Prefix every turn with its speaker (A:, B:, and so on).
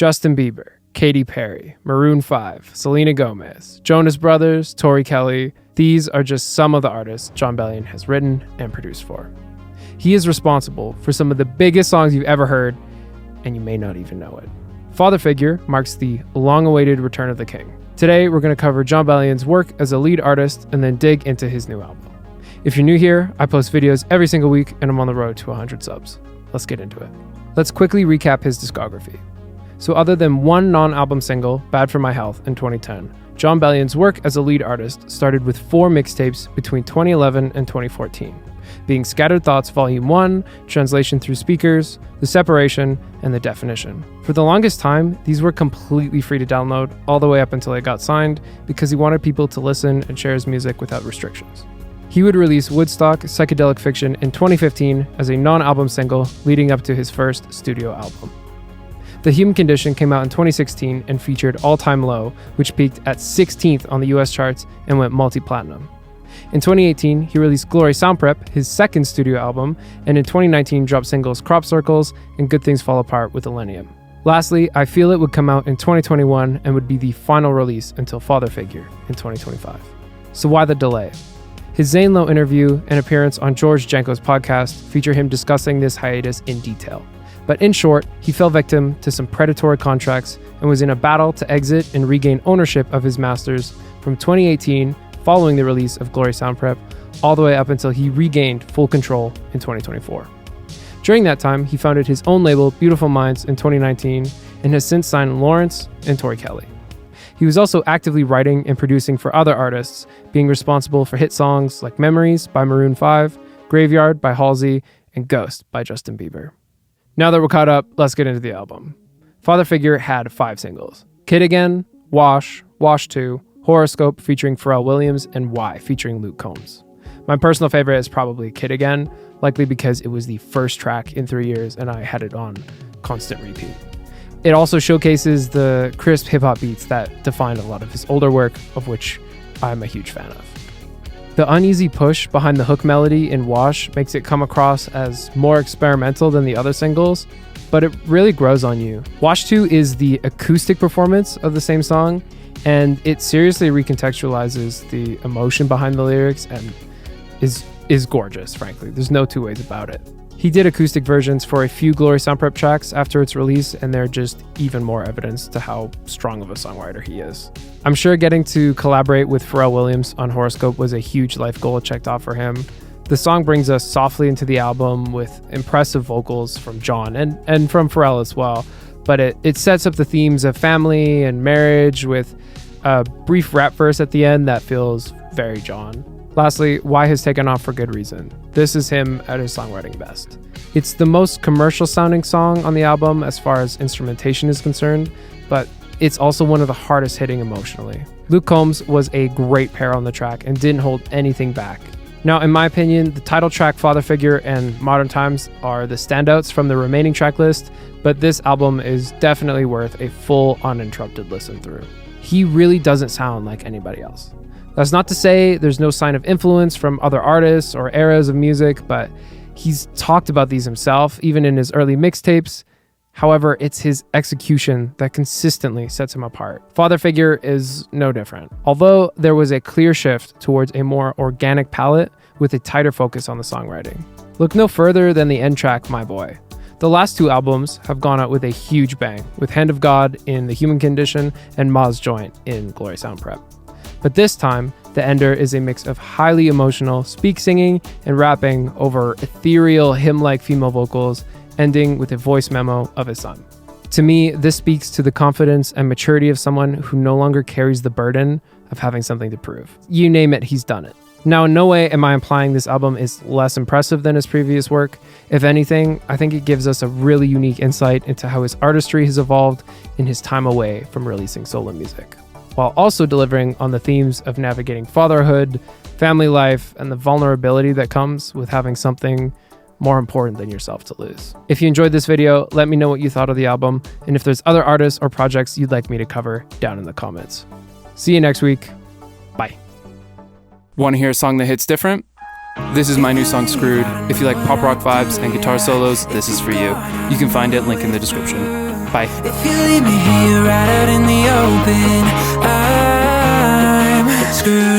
A: Justin Bieber, Katy Perry, Maroon 5, Selena Gomez, Jonas Brothers, Tori Kelly. These are just some of the artists Jon Bellion has written and produced for. He is responsible for some of the biggest songs you've ever heard, and you may not even know it. Father Figure marks the long-awaited return of the king. Today, we're going to cover Jon Bellion's work as a lead artist and then dig into his new album. If you're new here, I post videos every single week and I'm on the road to 100 subs. Let's get into it. Let's quickly recap his discography. So other than one non-album single, Bad for My Health, in 2010, Jon Bellion's work as a lead artist started with 4 mixtapes between 2011 and 2014, being Scattered Thoughts Volume 1, Translation Through Speakers, The Separation, and The Definition. For the longest time, these were completely free to download, all the way up until it got signed, because he wanted people to listen and share his music without restrictions. He would release Woodstock Psychedelic Fiction in 2015 as a non-album single leading up to his first studio album. The Human Condition came out in 2016 and featured All Time Low, which peaked at 16th on the US charts and went multi-platinum. In 2018, he released Glory Sound Prep, his second studio album, and in 2019 dropped singles Crop Circles and Good Things Fall Apart with Millennium. Lastly, I Feel It would come out in 2021 and would be the final release until Father Figure in 2025. So why the delay? His Zane Lowe interview and appearance on George Janko's podcast feature him discussing this hiatus in detail. But in short, he fell victim to some predatory contracts and was in a battle to exit and regain ownership of his masters from 2018 following the release of Glory Sound Prep all the way up until he regained full control in 2024. During that time, he founded his own label, Beautiful Minds, in 2019 and has since signed Lawrence and Tori Kelly. He was also actively writing and producing for other artists, being responsible for hit songs like Memories by Maroon 5, Graveyard by Halsey, and Ghost by Justin Bieber. Now that we're caught up, let's get into the album. Father Figure had 5 singles: Kid Again, Wash, Wash 2, Horoscope featuring Pharrell Williams, and Why featuring Luke Combs. My personal favorite is probably Kid Again, likely because it was the first track in 3 years and I had it on constant repeat. It also showcases the crisp hip-hop beats that defined a lot of his older work, of which I'm a huge fan of. The uneasy push behind the hook melody in Wash makes it come across as more experimental than the other singles, but it really grows on you. Wash 2 is the acoustic performance of the same song, and it seriously recontextualizes the emotion behind the lyrics and is gorgeous, frankly. There's no two ways about it. He did acoustic versions for a few Glory Sound Prep tracks after its release, and they're just even more evidence to how strong of a songwriter he is. I'm sure getting to collaborate with Pharrell Williams on Horoscope was a huge life goal checked off for him. The song brings us softly into the album with impressive vocals from Jon and from Pharrell as well, but it sets up the themes of family and marriage with a brief rap verse at the end that feels very Jon. Lastly, Why has taken off for good reason. This is him at his songwriting best. It's the most commercial sounding song on the album as far as instrumentation is concerned, but it's also one of the hardest hitting emotionally. Luke Combs was a great pair on the track and didn't hold anything back. Now, in my opinion, the title track Father Figure and Modern Times are the standouts from the remaining track list, but this album is definitely worth a full uninterrupted listen through. He really doesn't sound like anybody else. That's not to say there's no sign of influence from other artists or eras of music, but he's talked about these himself, even in his early mixtapes. However, it's his execution that consistently sets him apart. Father Figure is no different. Although there was a clear shift towards a more organic palette with a tighter focus on the songwriting. Look no further than the end track, My Boy. The last 2 albums have gone out with a huge bang, with Hand of God in The Human Condition and Ma's Joint in Glory Sound Prep. But this time, The Ender is a mix of highly emotional speak singing and rapping over ethereal hymn-like female vocals, ending with a voice memo of his son. To me, this speaks to the confidence and maturity of someone who no longer carries the burden of having something to prove. You name it, he's done it. Now, in no way am I implying this album is less impressive than his previous work. If anything, I think it gives us a really unique insight into how his artistry has evolved in his time away from releasing solo music, while also delivering on the themes of navigating fatherhood, family life, and the vulnerability that comes with having something more important than yourself to lose. If you enjoyed this video, let me know what you thought of the album, and if there's other artists or projects you'd like me to cover down in the comments. See you next week. Bye. Want to hear a song that hits different? This is my new song, Screwed. If you like pop rock vibes and guitar solos, this is for you. You can find it, link in the description. Bye.
B: If you leave me here right out in the open, I'm screwed.